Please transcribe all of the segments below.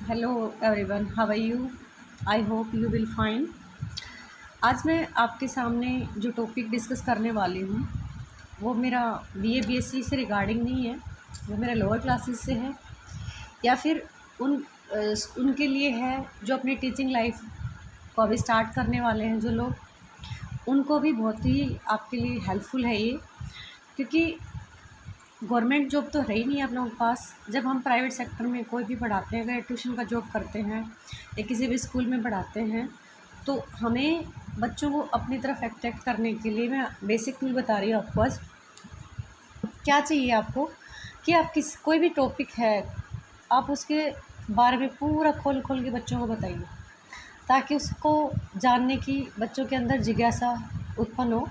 Hello everyone, how are you? I hope you will fine. आज मैं आपके सामने जो टॉपिक डिस्कस करने वाली हूँ वो मेरा बीए बीएससी से रिगार्डिंग नहीं है। वो मेरा लोअर क्लासेस से है या फिर उनके लिए है जो अपनी टीचिंग लाइफ को अभी स्टार्ट करने वाले हैं। जो लोग, उनको भी बहुत ही आपके लिए हेल्पफुल है ये, क्योंकि गवर्नमेंट जॉब तो है ही नहीं आप लोगों के पास। जब हम प्राइवेट सेक्टर में कोई भी पढ़ाते हैं, अगर ट्यूशन का जॉब करते हैं या किसी भी स्कूल में पढ़ाते हैं, तो हमें बच्चों को अपनी तरफ अट्रैक्ट करने के लिए मैं बेसिक टूल बता रही हूँ आपको आज। क्या चाहिए आपको कि आप कोई भी टॉपिक है, आप उसके बारे में पूरा खोल खोल के बच्चों को बताइए, ताकि उसको जानने की बच्चों के अंदर जिज्ञासा उत्पन्न हो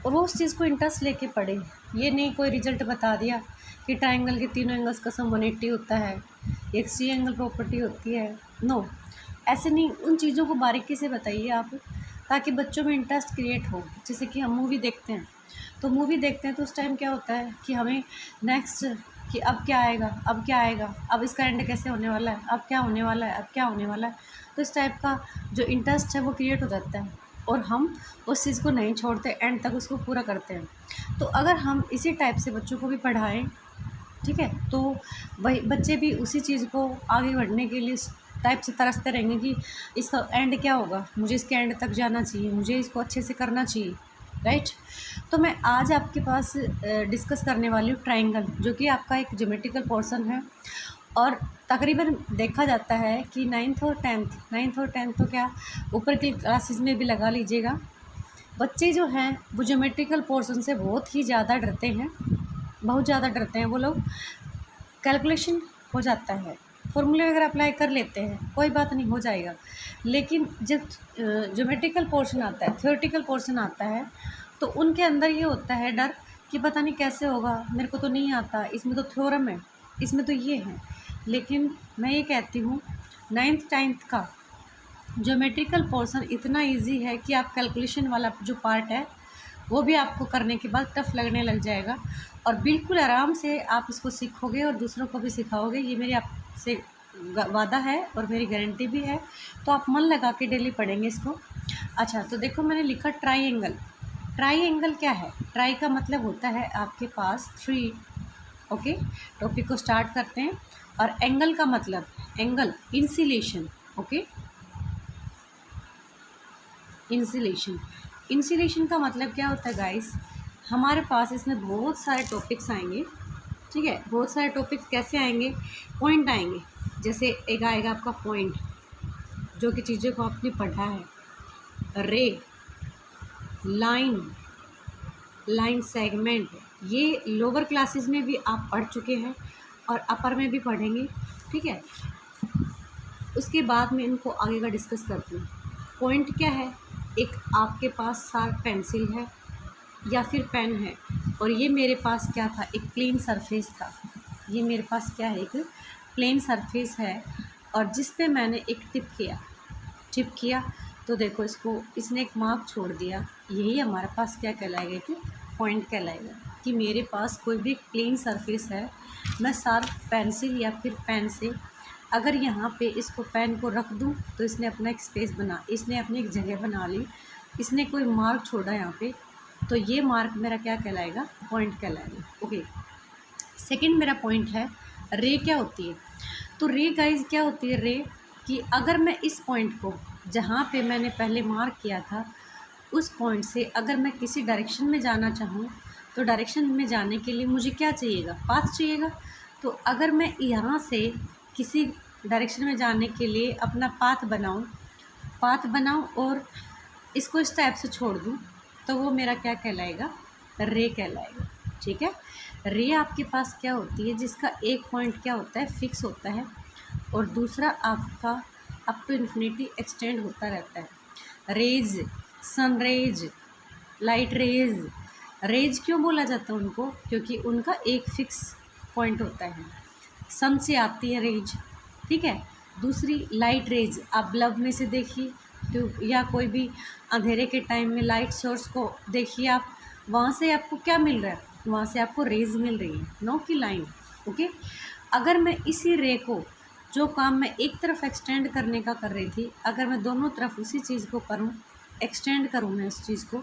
और वो उस चीज़ को इंटरेस्ट लेके पढ़े। ये नहीं कोई रिजल्ट बता दिया कि ट्रायंगल के तीनों एंगल्स का सम 180 होता है, एक सी एंगल प्रॉपर्टी होती है। नो, ऐसे नहीं, उन चीज़ों को बारीकी से बताइए आप, ताकि बच्चों में इंटरेस्ट क्रिएट हो। जैसे कि हम मूवी देखते हैं, तो मूवी देखते हैं तो उस टाइम क्या होता है कि हमें नेक्स्ट, कि अब क्या आएगा, अब क्या आएगा, अब इसका एंड कैसे होने वाला है, अब क्या होने वाला है, अब क्या होने वाला है। तो इस टाइप का जो इंटरेस्ट है वो क्रिएट हो जाता है और हम उस चीज़ को नहीं छोड़ते, एंड तक उसको पूरा करते हैं। तो अगर हम इसी टाइप से बच्चों को भी पढ़ाएं, ठीक है, तो वही बच्चे भी उसी चीज़ को आगे बढ़ने के लिए इस टाइप से तरसते रहेंगे कि इसका एंड क्या होगा, मुझे इसके एंड तक जाना चाहिए, मुझे इसको अच्छे से करना चाहिए, राइट। तो मैं आज आपके पास डिस्कस करने वाली हूँ ट्रायंगल, जो कि आपका एक ज्योमेट्रिकल पोर्शन है। और तकरीबन देखा जाता है कि नाइन्थ और टेंथ तो क्या, ऊपर की क्लासेस में भी लगा लीजिएगा, बच्चे जो हैं वो ज्योमेट्रिकल पोर्शन से बहुत ही ज़्यादा डरते हैं, बहुत ज़्यादा डरते हैं वो लोग। कैलकुलेशन हो जाता है, फॉर्मूले वगैरह अप्लाई कर लेते हैं, कोई बात नहीं, हो जाएगा। लेकिन जब ज्योमेट्रिकल पोर्शन आता है, थ्योरेटिकल पोर्शन आता है, तो उनके अंदर ये होता है डर कि पता नहीं कैसे होगा, मेरे को तो नहीं आता, इसमें तो थ्योरम है, इसमें तो ये है। लेकिन मैं ये कहती हूँ, नाइन्थ टेंथ का ज्योमेट्रिकल पोर्शन इतना इजी है कि आप कैलकुलेशन वाला जो पार्ट है वो भी आपको करने के बाद टफ लगने लग जाएगा, और बिल्कुल आराम से आप इसको सीखोगे और दूसरों को भी सिखाओगे। ये मेरी आपसे वादा है और मेरी गारंटी भी है। तो आप मन लगा के डेली पढ़ेंगे इसको। अच्छा, तो देखो मैंने लिखा ट्राई एंगल क्या है? ट्राई का मतलब होता है आपके पास 3। ओके, टॉपिक को स्टार्ट करते हैं। और एंगल का मतलब, एंगल इंसिलेशन। ओके, इंसिलेशन का मतलब क्या होता है गाइस? हमारे पास इसमें बहुत सारे टॉपिक्स आएंगे, ठीक है। बहुत सारे टॉपिक्स कैसे आएंगे? पॉइंट आएंगे। जैसे एक आएगा आपका पॉइंट, जो कि चीज़ों को आपने पढ़ा है, रे, लाइन सेगमेंट, ये लोअर क्लासेस में भी आप पढ़ चुके हैं और अपर में भी पढ़ेंगे, ठीक है। उसके बाद में इनको आगे का डिस्कस करती हूँ। पॉइंट क्या है? एक आपके पास शार्प पेंसिल है या फिर पेन है, और ये मेरे पास क्या था? एक प्लेन सरफेस था। ये मेरे पास क्या है? एक प्लेन सरफेस है, और जिस पे मैंने एक टिप किया, तो देखो इसने एक मार्क छोड़ दिया। यही हमारे पास क्या कहलाएगा? कि पॉइंट कहलाएगा। कि मेरे पास कोई भी प्लेन सरफेस है, मैं शार्प पेंसिल या फिर पेन से अगर यहाँ पे इसको पेन को रख दूँ, तो इसने अपना एक स्पेस इसने अपनी एक जगह बना ली, इसने कोई मार्क छोड़ा यहाँ पे, तो ये मार्क मेरा क्या कहलाएगा? पॉइंट कहलाएगा। ओके, सेकंड मेरा पॉइंट है रे। क्या होती है? तो रे गाइज क्या होती है? रे कि अगर मैं इस पॉइंट को, जहाँ पे मैंने पहले मार्क किया था, उस पॉइंट से अगर मैं किसी डायरेक्शन में जाना चाहूँ, तो डायरेक्शन में जाने के लिए मुझे क्या चाहिएगा? पाथ चाहिएगा। तो अगर मैं यहाँ से किसी डायरेक्शन में जाने के लिए अपना पाथ बनाऊँ और इसको इस टाइप से छोड़ दूँ, तो वो मेरा क्या कहलाएगा? रे कहलाएगा, ठीक है। रे आपके पास क्या होती है? जिसका एक पॉइंट क्या होता है? फिक्स होता है, और दूसरा आपका अप टू इन्फिनिटी एक्सटेंड होता रहता है। Rays, sunrays, light rays. Rays क्यों बोला जाता है उनको? क्योंकि उनका एक फिक्स पॉइंट होता है। सन से आती है रेज, ठीक है। दूसरी लाइट रेज, आप बल्ब में से देखिए, तो या कोई भी अंधेरे के टाइम में लाइट सोर्स को देखिए आप, वहाँ से आपको क्या मिल रहा है? वहाँ से आपको रेज मिल रही है, नो की लाइन। ओके, अगर मैं इसी रे को जो काम मैं एक तरफ एक्सटेंड करने का कर रही थी, अगर मैं दोनों तरफ उसी चीज़ को करूँ, एक्सटेंड करूँ मैं उस चीज़ को,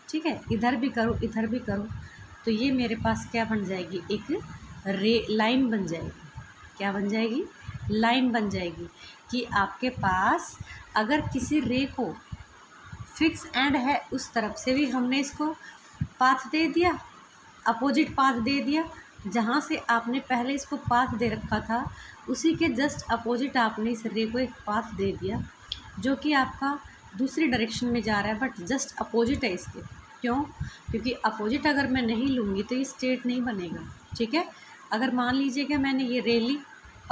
ठीक है, इधर भी करूँ इधर भी करूँ, तो ये मेरे पास क्या बन जाएगी, एक लाइन बन जाएगी। क्या बन जाएगी, लाइन बन जाएगी। कि आपके पास अगर किसी रे को फिक्स एंड है, उस तरफ से भी हमने इसको पाथ दे दिया, अपोजिट पाथ दे दिया, जहाँ से आपने पहले इसको पाथ दे रखा था उसी के जस्ट अपोजिट आपने इस रे को एक पाथ दे दिया, जो कि आपका दूसरी डायरेक्शन में जा रहा है, बट जस्ट अपोजिट है इसके। क्यों? क्योंकि अपोजिट अगर मैं नहीं लूँगी तो ये स्ट्रेट नहीं बनेगा, ठीक है। अगर मान लीजिए कि मैंने ये रे ली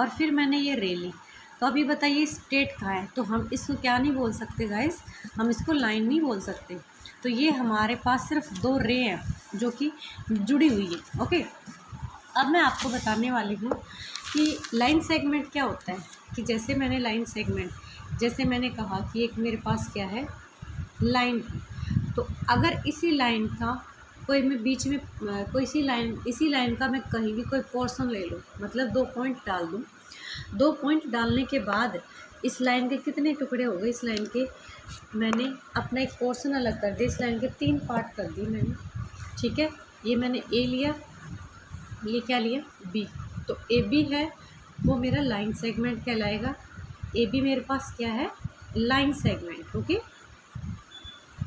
और फिर मैंने ये रे ली, तो अभी बताइए स्ट्रेट कहाँ है, तो हम इसको क्या नहीं बोल सकते गाइस, हम इसको लाइन नहीं बोल सकते। तो ये हमारे पास सिर्फ दो रे हैं जो कि जुड़ी हुई है, ओके। अब मैं आपको बताने वाली हूँ कि लाइन सेगमेंट क्या होता है। कि जैसे मैंने लाइन सेगमेंट, जैसे मैंने कहा कि एक मेरे पास क्या है, लाइन है, तो अगर इसी लाइन का कोई मैं बीच में कोई इसी लाइन का मैं कहीं भी कोई पोर्शन ले लूँ, मतलब 2 पॉइंट डाल दूँ, 2 पॉइंट डालने के बाद इस लाइन के कितने टुकड़े हो गए, इस लाइन के मैंने अपना एक पोर्शन अलग कर दिया, इस लाइन के 3 पार्ट कर दिए मैंने, ठीक है। ये मैंने ए लिया, ये क्या लिया, बी, तो ए बी है वो मेरा लाइन सेगमेंट कहलाएगा। ए बी मेरे पास क्या है, line segment, okay,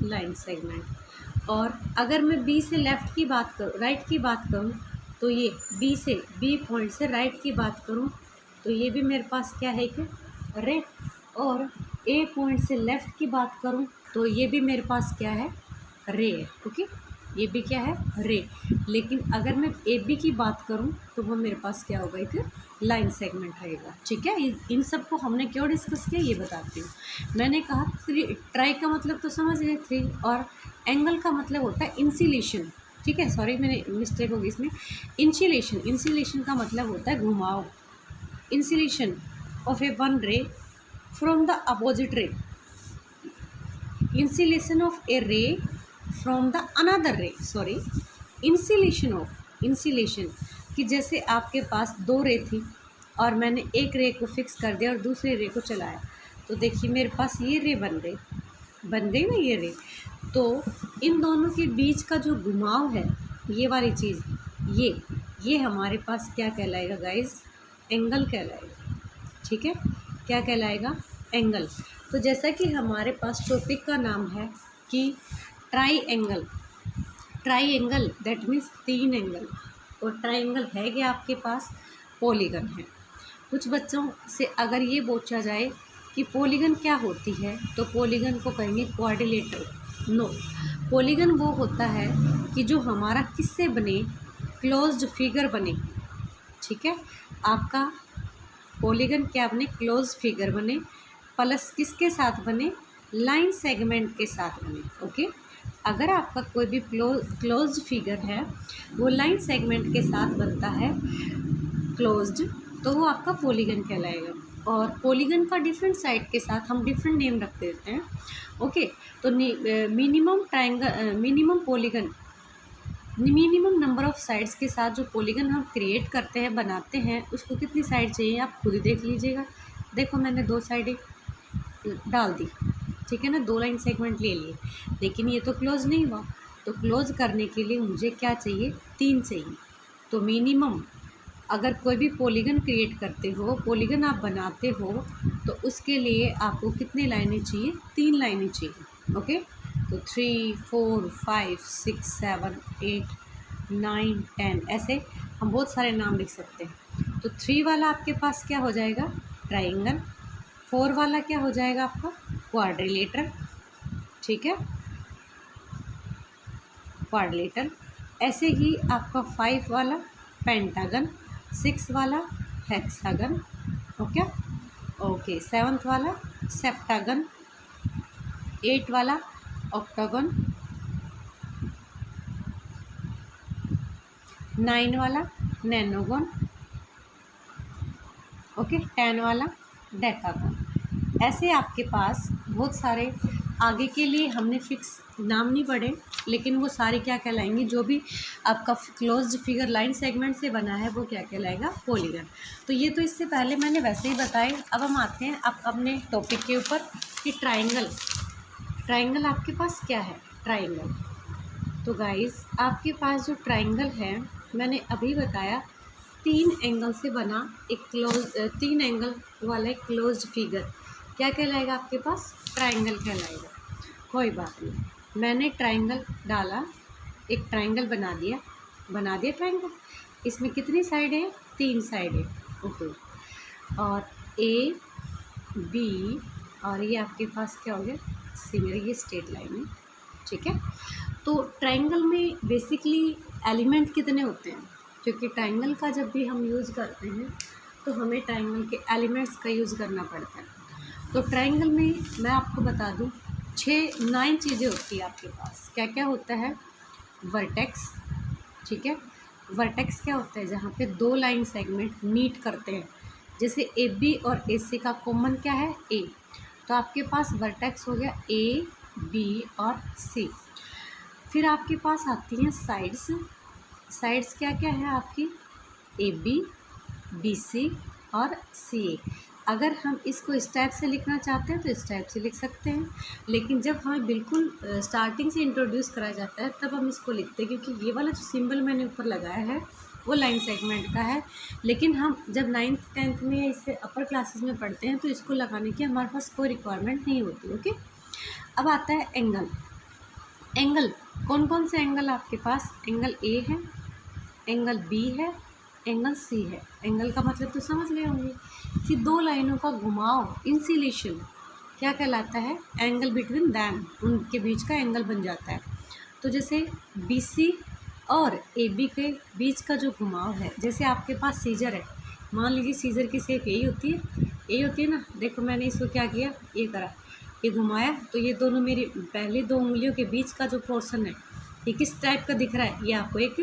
line segment. और अगर मैं बी से लेफ़्ट की बात करूँ, राइट की बात करूँ, तो ये बी पॉइंट से राइट की बात करूँ तो ये भी मेरे पास क्या है, एक रे। और ए पॉइंट से लेफ़्ट की बात करूँ तो ये भी मेरे पास क्या है, रे है, ओके, ये भी क्या है, रे। लेकिन अगर मैं ए बी की बात करूँ तो वो मेरे पास क्या होगा, एक लाइन सेगमेंट रहेगा, ठीक है। इन सब को हमने क्यों डिस्कस किया ये बताती हूँ। मैंने कहा ट्राई का मतलब तो समझ गए 3, और एंगल का मतलब होता है इंसिलेशन, ठीक है। सॉरी मैंने मिस्टेक होगी इसमें, इंसिलेशन का मतलब होता है घुमाव। Inclination of a one ray from the opposite ray, inclination of a ray from the another ray, sorry, inclination कि जैसे आपके पास 2 रे थी और मैंने एक रे को फिक्स कर दिया और दूसरे रे को चलाया, तो देखिए मेरे पास ये रे बन गई ना ये रे। तो इन दोनों के बीच का जो घुमाव है, ये वाली चीज़, ये हमारे पास क्या कहलाएगा गाइस, एंगल कहलाएगा, ठीक है। क्या कहलाएगा, एंगल। तो जैसा कि हमारे पास टॉपिक का नाम है कि try angle, that means 3 angle, और ट्राइंगल है कि आपके पास पॉलीगन है। कुछ बच्चों से अगर ये पूछा जाए कि पॉलीगन क्या होती है, तो पॉलीगन को कहेंगे क्वाड्रिलेटरल। नो, पॉलीगन वो होता है कि जो हमारा किससे बने, क्लोज्ड फिगर बने, ठीक है। आपका पॉलीगन क्या बने, क्लोज्ड फिगर बने, प्लस किसके साथ बने, लाइन सेगमेंट के साथ बने, ओके। अगर आपका कोई भी क्लोज्ड फिगर है वो लाइन सेगमेंट के साथ बनता है क्लोज्ड, तो वो आपका पॉलीगन कहलाएगा। और पॉलीगन का डिफरेंट साइड के साथ हम डिफरेंट नेम रख देते हैं, ओके। तो मिनिमम नंबर ऑफ साइड्स के साथ जो पॉलीगन हम क्रिएट करते हैं, बनाते हैं, उसको कितनी साइड चाहिए आप खुद ही देख लीजिएगा। देखो मैंने 2 साइडें डाल दी, ठीक है ना, 2 लाइन सेगमेंट ले लिए, लेकिन ये तो क्लोज नहीं हुआ। तो क्लोज करने के लिए मुझे क्या चाहिए, 3 चाहिए। तो मिनिमम अगर कोई भी पॉलीगन क्रिएट करते हो, पॉलीगन आप बनाते हो, तो उसके लिए आपको कितनी लाइनें चाहिए, 3 लाइनें चाहिए, ओके। तो 3, 4, 5, 6, 7, 8, 9, 10, ऐसे हम बहुत सारे नाम लिख सकते हैं। तो 3 वाला आपके पास क्या हो जाएगा, ट्राइंगल। 4 वाला क्या हो जाएगा आपका, क्वाड्रिलेटरल, ठीक है, क्वाड्रिलेटरल। ऐसे ही आपका 5 वाला पेंटागन, 6 वाला हेक्सागन, ओके, 7th वाला सेप्टागन, 8 वाला ऑक्टागन, 9 वाला नैनोगन, ओके, 10 वाला डेकागन। ऐसे आपके पास बहुत सारे, आगे के लिए हमने फिक्स नाम नहीं पढ़े, लेकिन वो सारी क्या कहलाएंगी, जो भी आपका क्लोज्ड फिगर लाइन सेगमेंट से बना है वो क्या कहलाएगा, पॉलीगन। तो ये तो इससे पहले मैंने वैसे ही बताए। अब हम आते हैं अब अपने टॉपिक के ऊपर कि ट्राइंगल आपके पास क्या है, ट्राइंगल। तो गाइस आपके पास जो ट्राइंगल है, मैंने अभी बताया 3 एंगल से बना एक 3 एंगल वाला एक क्लोज्ड फिगर क्या कहलाएगा आपके पास, ट्राइंगल कहलाएगा। कोई बात नहीं, मैंने ट्राइंगल डाला, एक ट्राइंगल बना दिया ट्राइंगल। इसमें कितनी साइड है, 3 साइड है, ओके। और ए बी और ये आपके पास क्या हो गया, सी, मेरी ये स्ट्रेट लाइन है, ठीक है। तो ट्राइंगल में बेसिकली एलिमेंट कितने होते हैं, क्योंकि ट्राइंगल का जब भी हम यूज़ करते हैं तो हमें ट्राइंगल के एलिमेंट्स का यूज़ करना पड़ता है। तो ट्राइंगल में मैं आपको बता दूं 9 चीज़ें होती है आपके पास। क्या क्या होता है, वर्टेक्स, ठीक है। वर्टेक्स क्या होता है, जहाँ पे 2 लाइन सेगमेंट मीट करते हैं, जैसे ए बी और ए सी का कॉमन क्या है, ए। तो आपके पास वर्टेक्स हो गया ए बी और सी। फिर आपके पास आती हैं साइड्स क्या क्या है आपकी, ए बी सी और सी ए। अगर हम इसको इस टाइप से लिखना चाहते हैं तो इस टाइप से लिख सकते हैं, लेकिन जब हमें बिल्कुल स्टार्टिंग से इंट्रोड्यूस कराया जाता है तब हम इसको लिखते हैं, क्योंकि ये वाला जो सिंबल मैंने ऊपर लगाया है वो लाइन सेगमेंट का है। लेकिन हम जब 9th 10th में इससे अपर क्लासेस में पढ़ते हैं तो इसको लगाने की हमारे पास कोई रिक्वायरमेंट नहीं होती, ओके। अब आता है एंगल। कौन कौन से एंगल आपके पास, एंगल ए है, एंगल बी है, एंगल सी है। एंगल का मतलब तो समझ गए होंगे कि 2 लाइनों का घुमाव, इंसिलेशन क्या कहलाता है, एंगल बिटवीन दैम, उनके बीच का एंगल बन जाता है। तो जैसे बी सी और ए बी के बीच का जो घुमाव है, जैसे आपके पास सीजर है, मान लीजिए सीजर की शेप यही होती है ना। देखो मैंने इसको क्या किया, ये करा, ये घुमाया, तो ये दोनों मेरी पहले 2 उंगलियों के बीच का जो पोर्शन है ये किस टाइप का दिख रहा है, ये आपको एक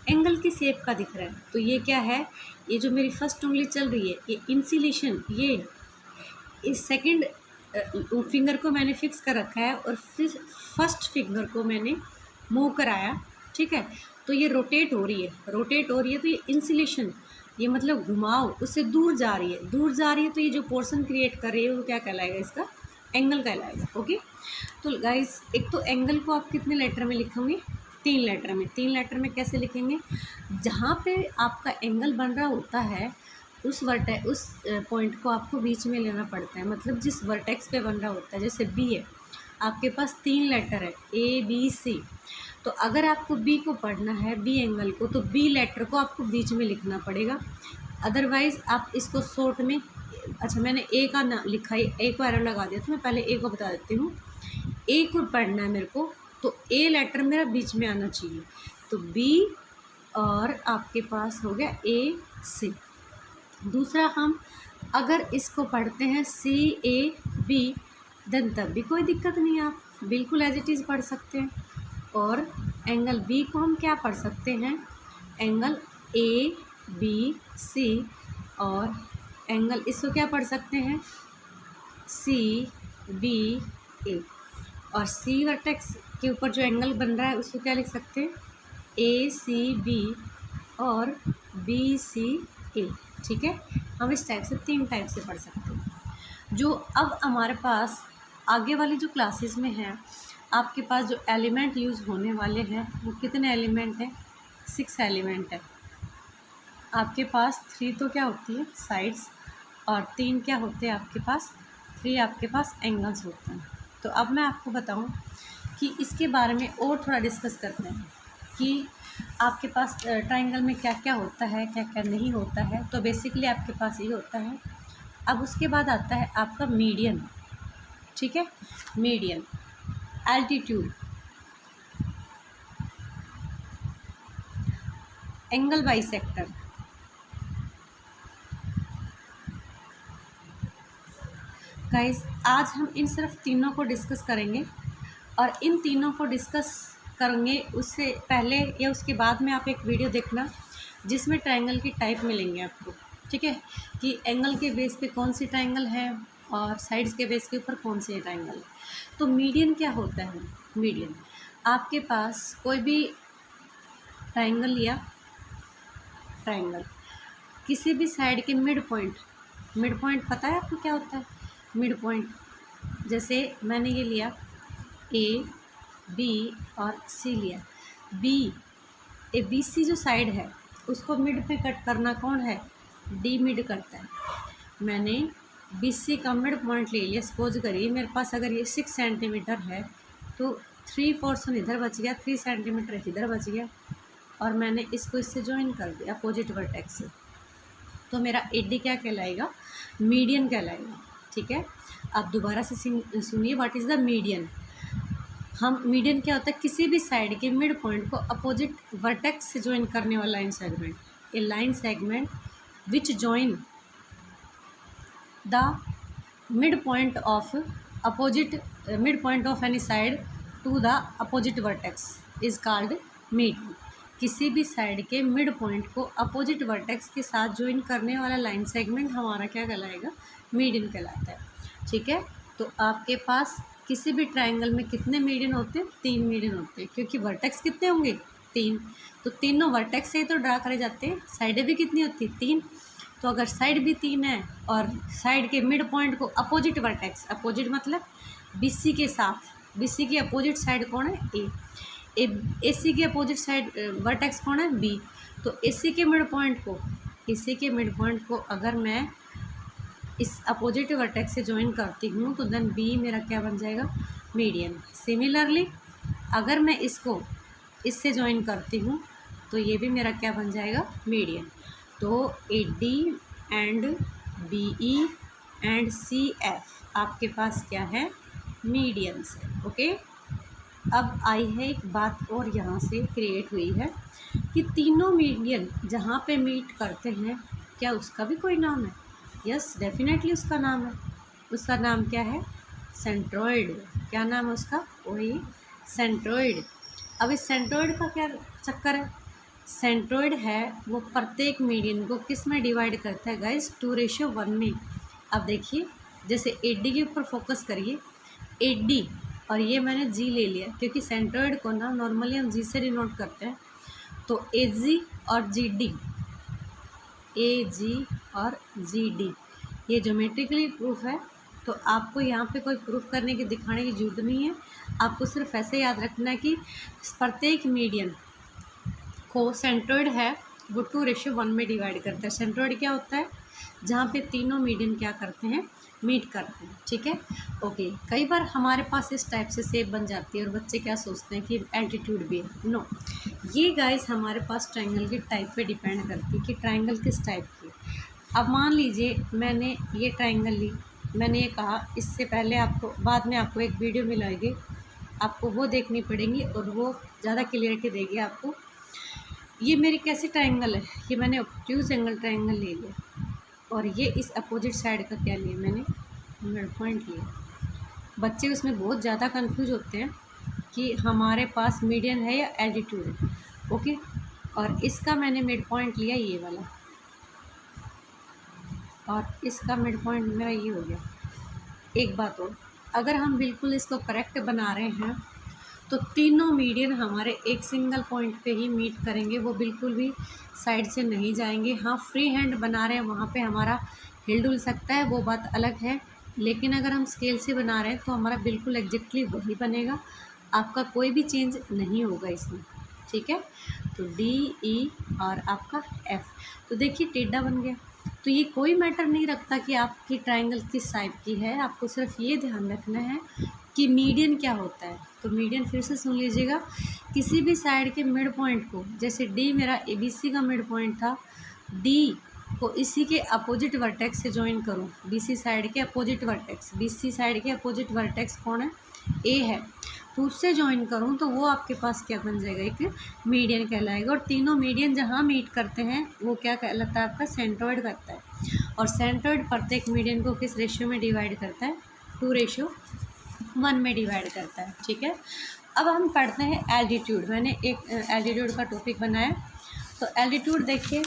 एंगल की शेप का दिख रहा है। तो ये क्या है, ये जो मेरी फर्स्ट उंगली चल रही है ये इंसिलेशन, ये इस सेकंड फिंगर को मैंने फिक्स कर रखा है और फिर फर्स्ट फिंगर को मैंने मूव कराया, ठीक है। तो ये रोटेट हो रही है तो ये इंसिलेशन, ये मतलब घुमाव उससे दूर जा रही है तो ये जो पोर्शन क्रिएट कर रही है वो क्या कहलाएगा, इसका एंगल कहलाएगा, ओके। तो गाइस एक तो एंगल को आप कितने लेटर में लिखेंगे, 3 लेटर में। 3 लेटर में कैसे लिखेंगे, जहाँ पे आपका एंगल बन रहा होता है उस पॉइंट को आपको बीच में लेना पड़ता है, मतलब जिस वर्टेक्स पे बन रहा होता है। जैसे बी है, आपके पास 3 लेटर है ए बी सी, तो अगर आपको बी को पढ़ना है, बी एंगल को, तो बी लेटर को आपको बीच में लिखना पड़ेगा। अदरवाइज़ आप इसको शॉर्ट में, अच्छा मैंने ए का ना लिखा है, ए को एरर लगा दिया, तो मैं पहले ए को बता देती हूँ। ए को पढ़ना है मेरे को, तो ए लेटर मेरा बीच में आना चाहिए। तो बी और आपके पास हो गया ए सी। दूसरा, हम अगर इसको पढ़ते हैं सी ए बी, देन तब भी कोई दिक्कत नहीं है, आप बिल्कुल एज इट इज़ पढ़ सकते हैं। और एंगल बी को हम क्या पढ़ सकते हैं, एंगल ए बी सी, और एंगल इसको क्या पढ़ सकते हैं, सी बी ए। और सी वर्टेक्स के ऊपर जो एंगल बन रहा है उसको क्या लिख सकते हैं, ए सी बी और बी सी ए, ठीक है। हम इस टाइप से 3 टाइप से पढ़ सकते हैं। जो अब हमारे पास आगे वाली जो क्लासेस में है, आपके पास जो एलिमेंट यूज़ होने वाले हैं वो कितने एलिमेंट हैं, 6 एलिमेंट है आपके पास। 3 तो क्या होती है साइड्स, और 3 क्या होते हैं आपके पास, 3 आपके पास एंगल्स होते हैं। तो अब मैं आपको बताऊं कि इसके बारे में और थोड़ा डिस्कस करते हैं कि आपके पास ट्राइंगल में क्या क्या होता है, क्या क्या नहीं होता है। तो बेसिकली आपके पास ये होता है। अब उसके बाद आता है आपका मीडियन, ठीक है, median, altitude, angle bisector, guys आज हम इन सिर्फ तीनों को डिस्कस करेंगे, और इन तीनों को डिस्कस करेंगे उससे पहले या उसके बाद में आप एक वीडियो देखना जिसमें ट्रायंगल की टाइप मिलेंगे आपको, ठीक है, कि एंगल के बेस पे कौन सी ट्रायंगल है और साइड्स के बेस के ऊपर कौन सी ट्रायंगल है। तो मीडियन क्या होता है, मीडियन। आपके पास कोई भी ट्रायंगल लिया, ट्रायंगल किसी भी साइड के मिड पॉइंट, मिड पॉइंट पता है आपको क्या होता है? मिड पॉइंट, जैसे मैंने ये लिया ए बी और सी लिया, बी सी जो साइड है उसको मिड पे कट करना कौन है? डी मिड करता है। मैंने बी सी का मिड पॉइंट ले लिया। सपोज करिए मेरे पास अगर ये 6 सेंटीमीटर है तो 3 पोर्शन इधर बच गया, 3 सेंटीमीटर इधर बच गया, और मैंने इसको इससे ज्वाइन कर दिया अपोजिट वर्टेक्स से, तो मेरा एडी क्या कहलाएगा? मीडियन कहलाएगा। ठीक है, अब दोबारा से सुनिए, व्हाट इज़ द मीडियन। हम मीडियन क्या होता है? किसी भी साइड के मिड पॉइंट को अपोजिट वर्टेक्स से ज्वाइन करने वाला line segment. A line segment which join the mid point of any side to the opposite vertex is called median. किसी भी साइड के मिड पॉइंट को अपोजिट वर्टेक्स के साथ ज्वाइन करने वाला लाइन सेगमेंट हमारा क्या कहलाएगा? मीडियन कहलाता है। ठीक है, तो आपके पास किसी भी ट्रायंगल में कितने मीडियन होते हैं? 3 मीडियन होते हैं, क्योंकि वर्टेक्स कितने होंगे? 3। तो तीनों वर्टेक्स से ही तो ड्रा करे जाते हैं। साइडें भी कितनी होती हैं? 3। तो अगर साइड भी 3 है और साइड के मिड पॉइंट को अपोजिट वर्टेक्स, अपोजिट मतलब बीसी के साथ, बीसी की अपोजिट साइड कौन है? एसी के अपोजिट साइड वर्टेक्स कौन है? बी। तो एसी के मिड पॉइंट को अगर मैं इस अपोजिट वर्टेक्स से ज्वाइन करती हूँ तो देन बी मेरा क्या बन जाएगा? मीडियन। सिमिलरली अगर मैं इसको इससे ज्वाइन करती हूँ तो ये भी मेरा क्या बन जाएगा? मीडियन। तो A D and B E and C F आपके पास क्या है? मीडियंस है। ओके, अब आई है एक बात और यहाँ से क्रिएट हुई है कि तीनों मीडियन जहाँ पे मीट करते हैं क्या उसका भी कोई नाम है? यस, डेफिनेटली उसका नाम है। उसका नाम क्या है? सेंट्रोइड। क्या नाम है उसका? वही सेंट्रोइड। अब इस सेंट्रोइड का क्या चक्कर है? सेंट्रोइड है वो प्रत्येक मीडियन को किस में डिवाइड करता है गाइस? 2:1 में। अब देखिए, जैसे एडी के ऊपर फोकस करिए, एडी और ये मैंने जी ले लिया क्योंकि सेंट्रोइड को ना नॉर्मली हम जी से डिनोट करते हैं। तो ए जी और जी डी, ए जी और जी डी ये ज्योमेट्रिकली प्रूफ है। तो आपको यहाँ पे कोई प्रूफ करने की, दिखाने की जरूरत नहीं है। आपको सिर्फ ऐसे याद रखना है कि प्रत्येक मीडियन को सेंट्रोइड है वो 2:1 में डिवाइड करता है। सेंट्रोइड क्या होता है? जहाँ पे तीनों मीडियन क्या करते हैं? मीट करते हैं। ठीक है, ओके। कई बार हमारे पास इस टाइप से शेप बन जाती है और बच्चे क्या सोचते हैं कि एल्टीट्यूड भी है। नो, ये गाइस हमारे पास ट्रायंगल के टाइप पे डिपेंड करती है कि ट्रायंगल किस टाइप की। अब मान लीजिए मैंने ये ट्रायंगल ली, मैंने ये कहा, इससे पहले आपको बाद में आपको एक वीडियो मिलेगी, आपको वो देखनी पड़ेगी और वो ज़्यादा क्लियरिटी देगी आपको। ये मेरी कैसी ट्रायंगल है? ये मैंने ऑब्ट्यूज एंगल ट्रायंगल ले लिया और ये इस अपोजिट साइड का क्या लिया? मैंने मिड पॉइंट लिया। बच्चे उसमें बहुत ज़्यादा कंफ्यूज होते हैं कि हमारे पास मीडियन है या एल्टीट्यूड है। ओके, और इसका मैंने मिड पॉइंट लिया ये वाला, और इसका मिड पॉइंट मेरा ये हो गया। एक बात और, अगर हम बिल्कुल इसको करेक्ट बना रहे हैं तो तीनों मीडियन हमारे एक सिंगल पॉइंट पे ही मीट करेंगे, वो बिल्कुल भी साइड से नहीं जाएंगे। हाँ, फ्री हैंड बना रहे हैं वहाँ पे हमारा हिल डुल सकता है, वो बात अलग है, लेकिन अगर हम स्केल से बना रहे हैं तो हमारा बिल्कुल एग्जैक्टली वही बनेगा, आपका कोई भी चेंज नहीं होगा इसमें। ठीक है, तो डी ई और आपका एफ, तो देखिए टेढ़ा बन गया। तो ये कोई मैटर नहीं रखता कि आपकी ट्रायंगल किस टाइप की है, आपको सिर्फ ये ध्यान रखना है कि मीडियन क्या होता है। तो मीडियन फिर से सुन लीजिएगा, किसी भी साइड के मिड पॉइंट को, जैसे डी मेरा ए बी सी का मिड पॉइंट था, डी को इसी के अपोजिट वर्टेक्स से ज्वाइन करूँ, बी सी साइड के opposite vertex, B C side के अपोजिट वर्टेक्स कौन है? ए है, तो उससे ज्वाइन करूँ तो वो आपके पास क्या बन जाएगा? एक मीडियन कहलाएगा। और तीनों मीडियन जहाँ मीट करते हैं वो क्या कहलाता है? आपका सेंट्रोइड करता है। और सेंट्रोइड प्रत्येक मीडियन को किस रेशियो में डिवाइड करता है? 2:1 में डिवाइड करता है। ठीक है, अब हम पढ़ते हैं एल्टीट्यूड। मैंने एक एल्टीट्यूड का टॉपिक बनाया, तो एल्टीट्यूड देखिए,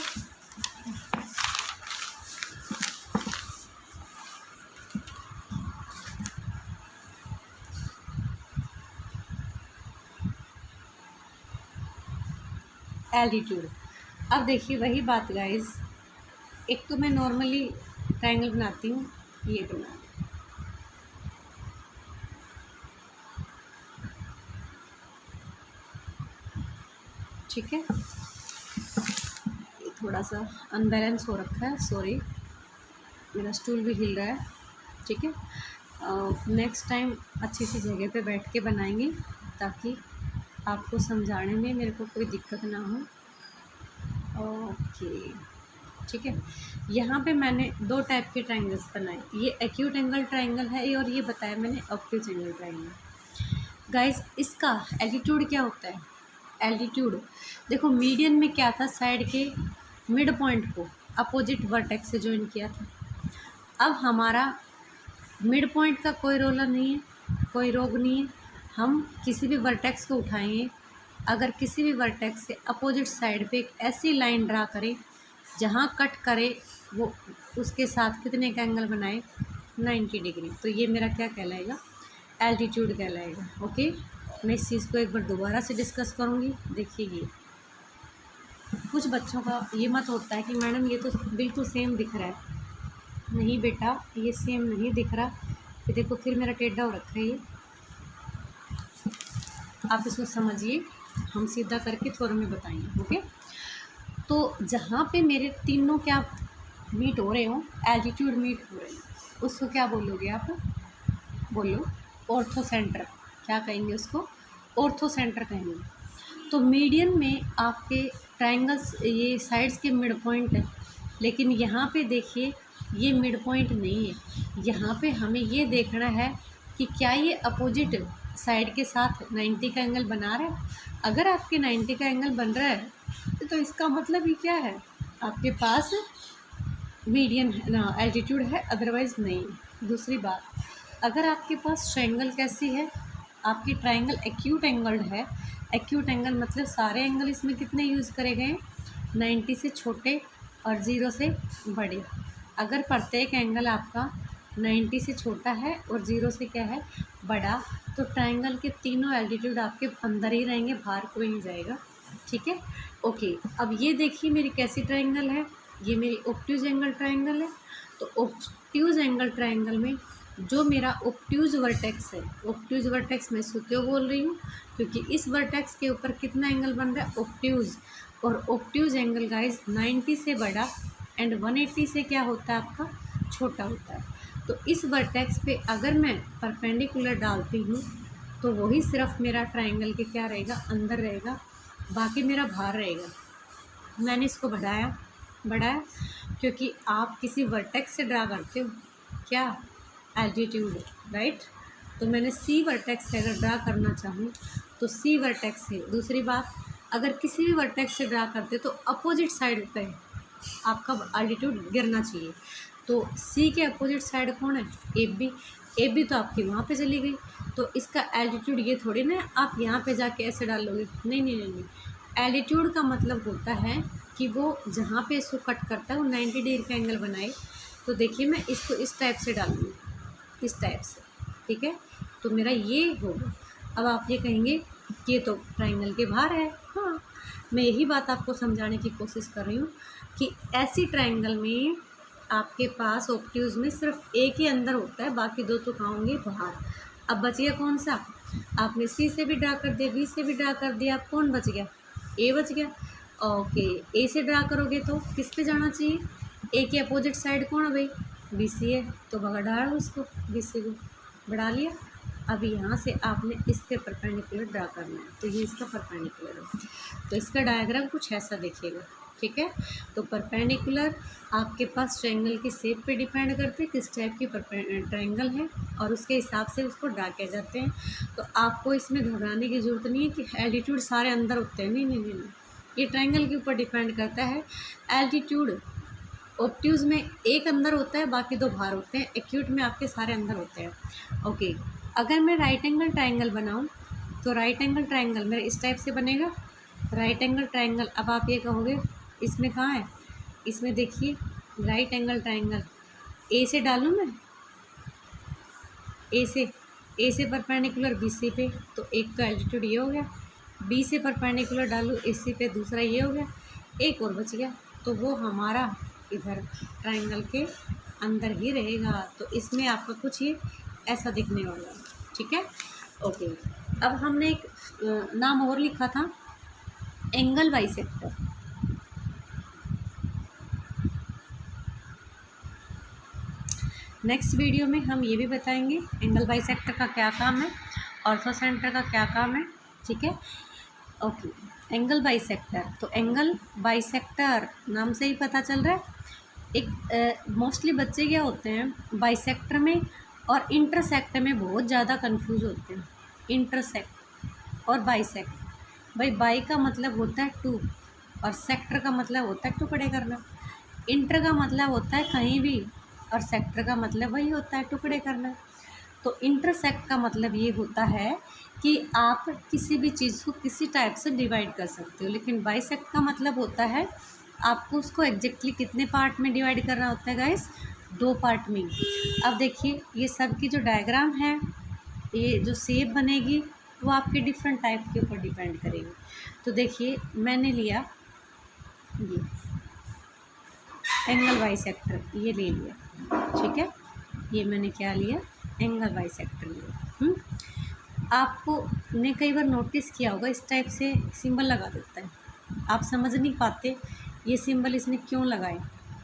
एल्टीट्यूड। अब देखिए वही बात गाइस, एक तो मैं नॉर्मली ट्रायंगल बनाती हूँ, ये बना, ठीक है, ये थोड़ा सा अनबैलेंस हो रखा है, सॉरी, मेरा स्टूल भी हिल रहा है, ठीक है। नेक्स्ट टाइम अच्छी सी जगह पे बैठ के बनाएंगे ताकि आपको समझाने में मेरे को कोई दिक्कत ना हो। ओके, ठीक है। यहाँ पे मैंने दो टाइप के ट्रायंगल्स बनाए, ये एक्यूट एंगल ट्रायंगल है और ये बताया मैंने ऑब्ट्यूज एंगल ट्रायंगल। गाइस इसका एल्टीट्यूड क्या होता है? एल्टीट्यूड देखो, मीडियन में क्या था, साइड के मिड पॉइंट को अपोजिट वर्टेक्स से ज्वाइन किया था। अब हमारा मिड पॉइंट का कोई रोलर नहीं है, कोई रोग नहीं है, हम किसी भी वर्टेक्स को उठाएंगे, अगर किसी भी वर्टेक्स से अपोजिट साइड पे एक ऐसी लाइन ड्रा करें जहाँ कट करे वो उसके साथ कितने का एंगल बनाए, 90 डिग्री, तो ये मेरा क्या कहलाएगा, एल्टीट्यूड कहलाएगा। ओके, मैं इस चीज़ को एक बार दोबारा से डिस्कस करूँगी। देखिए ये कुछ बच्चों का ये मत होता है कि मैडम ये तो बिल्कुल सेम दिख रहा है, नहीं बेटा ये सेम नहीं दिख रहा, ये देखो फिर मेरा टेढ़ा हो रखा है, ये आप इसको समझिए, हम सीधा करके थोड़ा में बताएंगे। ओके, तो जहाँ पे मेरे तीनों क्या मीट हो रहे हो, एल्टीट्यूड मीट हो रहे हैं, उसको क्या बोलोगे आप, बोलो ऑर्थो सेंटर, क्या कहेंगे उसको, ऑर्थो सेंटर कहेंगे। तो मीडियन में आपके ट्रायंगल्स ये साइड्स के मिड पॉइंट है, लेकिन यहाँ पे देखिए ये मिड पॉइंट नहीं है, यहाँ पे हमें ये देखना है कि क्या ये अपोजिट साइड के साथ 90 का एंगल बना रहा है। अगर आपके 90 का एंगल बन रहा है तो इसका मतलब ही क्या है, आपके पास मीडियन है ना, एल्टीट्यूड है, अदरवाइज़ नहीं। दूसरी बात, अगर आपके पास ट्रायंगल कैसी है, आपकी ट्रायंगल एक्यूट एंगल्ड है, एक्यूट एंगल मतलब सारे एंगल इसमें कितने यूज़ करे गए, 90 से छोटे और 0 से बड़े। अगर प्रत्येक एंगल आपका 90 से छोटा है और 0 से क्या है, बड़ा, तो ट्रायंगल के तीनों एल्टीट्यूड आपके अंदर ही रहेंगे, बाहर कोई नहीं जाएगा, ठीक है। ओके, अब ये देखिए मेरी कैसी ट्रायंगल है, ये मेरी ऑब्ट्यूज एंगल ट्रायंगल है। तो ऑब्ट्यूज एंगल ट्रायंगल में जो मेरा ऑब्ट्यूज वर्टेक्स है, ऑब्ट्यूज वर्टेक्स मैं इसको क्यों बोल रही हूँ, क्योंकि इस वर्टेक्स के ऊपर कितना एंगल बन रहा है, ऑब्ट्यूज, और ऑब्ट्यूज एंगल गाइस 90 से बड़ा एंड 180 से क्या होता है आपका, छोटा होता है। तो इस वर्टेक्स पे अगर मैं परपेंडिकुलर डालती हूँ तो वही सिर्फ मेरा ट्रायंगल के क्या रहेगा, अंदर रहेगा, बाकी मेरा बाहर रहेगा। मैंने इसको बढ़ाया क्योंकि आप किसी वर्टेक्स से ड्रा करते हो क्या, एल्टीट्यूड, राइट। तो मैंने सी वर्टेक्स से अगर ड्रा करना चाहूँ तो सी वर्टेक्स से। दूसरी बात, अगर किसी भी वर्टेक्स से ड्रा करते तो अपोजिट साइड पे आपका एल्टीट्यूड गिरना चाहिए। तो सी के अपोजिट साइड कौन है, ए बी तो आपकी वहाँ पे चली गई, तो इसका एल्टीट्यूड ये थोड़ी ना आप यहाँ पे जाके ऐसे डालोगे, नहीं। एल्टीट्यूड का मतलब होता है कि वो जहाँ पे इसको कट करता है वो 90 डिग्री का एंगल बनाए। तो देखिए मैं इसको इस टाइप से डालूँगी, इस टाइप से, ठीक है, तो मेरा ये होगा। अब आप ये कहेंगे कि ये तो ट्रायंगल के बाहर है, हाँ, मैं यही बात आपको समझाने की कोशिश कर रही हूँ कि ऐसी ट्रायंगल में आपके पास ऑब्ट्यूज में सिर्फ एक ही अंदर होता है, बाकी दो तो कहाँ होंगे, बाहर। अब बच गया कौन सा, आपने सी से भी ड्रा कर दिया, बी से भी ड्रा कर दिया, अब कौन बच गया, ए बच गया। ओके, ए से ड्रा करोगे तो किस पे जाना चाहिए, ए के अपोजिट साइड कौन है भाई, बी सी है, तो बढ़ा उसको, बी सी को बढ़ा लिया। अब यहाँ से आपने इसके परपेंडिकुलर ड्रा करना है, तो ये इसका परपेंडिकुलर है, तो इसका डायग्राम कुछ ऐसा देखिएगा, ठीक है। तो परपेंडिकुलर आपके पास ट्रायंगल की शेप पे डिपेंड करते हैं किस टाइप की ट्रायंगल है, और उसके हिसाब से उसको ड्रा किए जाते हैं। तो आपको इसमें घबराने की ज़रूरत नहीं है कि एल्टीट्यूड सारे अंदर होते हैं, नहीं, ये ट्रायंगल के ऊपर डिपेंड करता है। एल्टीट्यूड ऑब्ट्यूज में एक अंदर होता है, बाकी दो बाहर होते हैं, एक्यूट में आपके सारे अंदर होते हैं। ओके, अगर मैं राइट एंगल ट्रायंगल बनाऊँ तो राइट एंगल ट्रायंगल मेरा इस टाइप से बनेगा, राइट एंगल ट्रायंगल। अब आप ये कहोगे इसमें कहाँ है, इसमें देखिए राइट एंगल ट्रायंगल ए से डालूँ मैं, ए से परपेंडिकुलर बी सी पे, तो एक तो एल्टीट्यूड ये हो गया, बी से परपेंडिकुलर डालूँ, इसी पे दूसरा ये हो गया, एक और बच गया, तो वो हमारा इधर ट्रायंगल के अंदर ही रहेगा। तो इसमें आपका कुछ ये ऐसा दिखने वाला है, ठीक है। ओके, अब हमने एक नाम और लिखा था, एंगल बाइसेक्टर। नेक्स्ट वीडियो में हम ये भी बताएंगे एंगल बाइसेक्टर का क्या काम है, ऑर्थो सेंटर का क्या काम है, ठीक है। ओके, एंगल बाइसेक्टर, तो एंगल बाइसेक्टर नाम से ही पता चल रहा है। एक मोस्टली बच्चे क्या होते हैं, बाइसेक्टर में और इंटरसेक्टर में बहुत ज़्यादा कंफ्यूज होते हैं। इंटरसेक्ट और बाइसेक्ट, भाई बाई का मतलब होता है टू और सेक्टर का मतलब होता है टुकड़े करना। इंटर का मतलब होता है कहीं भी और सेक्टर का मतलब वही होता है टुकड़े करना। तो इंटरसेक्ट का मतलब ये होता है कि आप किसी भी चीज़ को किसी टाइप से डिवाइड कर सकते हो, लेकिन बाइसेक्ट का मतलब होता है आपको उसको एग्जैक्टली कितने पार्ट में डिवाइड करना होता है गाइस, 2 पार्ट में। अब देखिए ये सब की जो डायग्राम है, ये जो शेप बनेगी वो आपके डिफरेंट टाइप के ऊपर डिपेंड करेगी। तो देखिए मैंने लिया ये एंगल बाइसेक्टर, ये ले लिया, ठीक है। ये मैंने क्या लिया, एंगल बाइसेक्टर लिया। आपको ने कई बार नोटिस किया होगा इस टाइप से सिंबल लगा देता है, आप समझ नहीं पाते ये सिंबल इसने क्यों लगाए।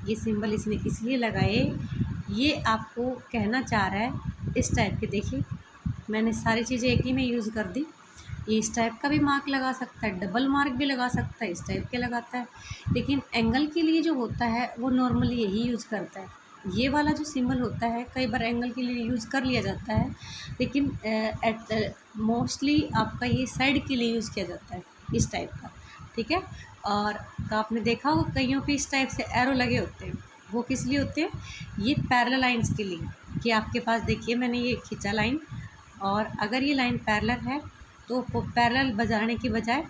ये सिंबल इसने इसलिए लगाए, ये आपको कहना चाह रहा है इस टाइप के। देखिए मैंने सारी चीज़ें एक ही में यूज़ कर दी। ये इस टाइप का भी मार्क लगा सकता है, डबल मार्क भी लगा सकता है, इस टाइप के लगाता है, लेकिन एंगल के लिए जो होता है वो नॉर्मली यही यूज़ करता है। ये वाला जो सिंबल होता है कई बार एंगल के लिए यूज़ कर लिया जाता है, लेकिन मोस्टली आपका ये साइड के लिए यूज़ किया जाता है, इस टाइप का, ठीक है। और आपने देखा होगा कईयों पे इस टाइप से एरो लगे होते हैं, वो किस लिए होते हैं, ये पैरेलल लाइंस के लिए, कि आपके पास देखिए मैंने ये खींचा लाइन, और अगर ये लाइन पैरेलल है तो पैरेलल बजाने की बजाय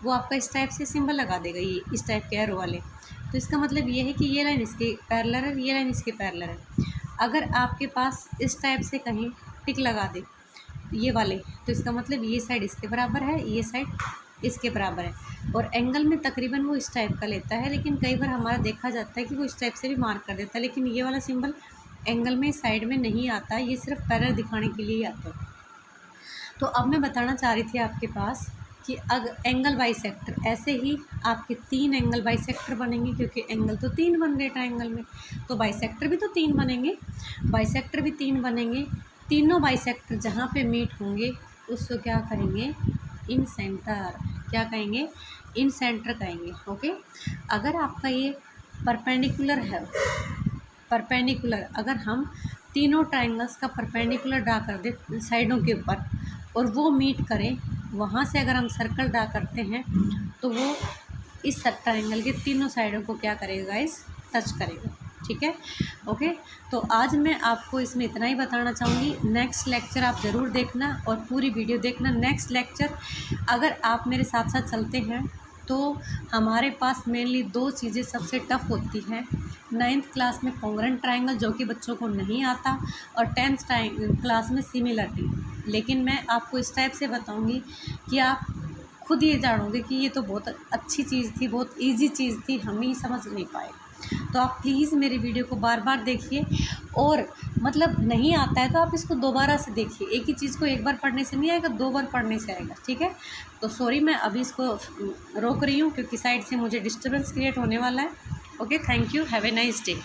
वो आपका इस टाइप से सिंबल लगा देगा, ये इस टाइप के एरो वाले। तो इसका मतलब ये है कि ये लाइन इसके पैरेलल है, ये लाइन इसके पैरेलल है। अगर आपके पास इस टाइप से कहीं टिक लगा दे ये वाले, तो इसका मतलब ये साइड इसके बराबर है, ये साइड इसके बराबर है। और एंगल में तकरीबन वो इस टाइप का लेता है, लेकिन कई बार हमारा देखा जाता है कि वो इस टाइप से भी मार्क कर देता है, लेकिन ये वाला सिंबल एंगल में साइड में नहीं आता, ये सिर्फ पैरेलल दिखाने के लिए ही आता है। तो अब मैं बताना चाह रही थी आपके पास कि अगर एंगल बाइसेक्टर, ऐसे ही आपके 3 एंगल बाइसेक्टर बनेंगे, क्योंकि एंगल तो 3 बन रहे ट्रायंगल में, तो बाइसेक्टर भी तो 3 बनेंगे, बाइसेक्टर भी 3 बनेंगे। तीनों बाइसेक्टर जहाँ पे मीट होंगे उसको क्या कहेंगे, इन सेंटर, क्या कहेंगे, इन सेंटर कहेंगे। ओके, अगर आपका ये परपेंडिकुलर है, परपेंडिकुलर अगर हम तीनों ट्रायंगल्स का परपेंडिकुलर ड्रा कर दे साइडों के ऊपर और वो मीट करें, वहाँ से अगर हम सर्कल ड्रा करते हैं तो वो इस ट्रायंगल के तीनों साइडों को क्या करेगा गाइस, टच करेगा, ठीक है। ओके, तो आज मैं आपको इसमें इतना ही बताना चाहूँगी। नेक्स्ट लेक्चर आप ज़रूर देखना और पूरी वीडियो देखना। नेक्स्ट लेक्चर अगर आप मेरे साथ साथ चलते हैं तो हमारे पास मेनली 2 चीज़ें सबसे टफ़ होती हैं। 9th क्लास में कॉन्ग्रुएंट ट्रायंगल जो कि बच्चों को नहीं आता, और 10th क्लास में सिमिलरिटी। लेकिन मैं आपको इस टाइप से बताऊंगी कि आप खुद ये जानोगे कि ये तो बहुत अच्छी चीज़ थी, बहुत इजी चीज़ थी, हम ही समझ नहीं पाए। तो आप प्लीज़ मेरी वीडियो को बार बार देखिए, और मतलब नहीं आता है तो आप इसको दोबारा से देखिए। एक ही चीज़ को एक बार पढ़ने से नहीं आएगा, 2 बार पढ़ने से आएगा, ठीक है। तो सॉरी मैं अभी इसको रोक रही हूँ क्योंकि साइड से मुझे डिस्टर्बेंस क्रिएट होने वाला है। Okay, thank you, have a nice day.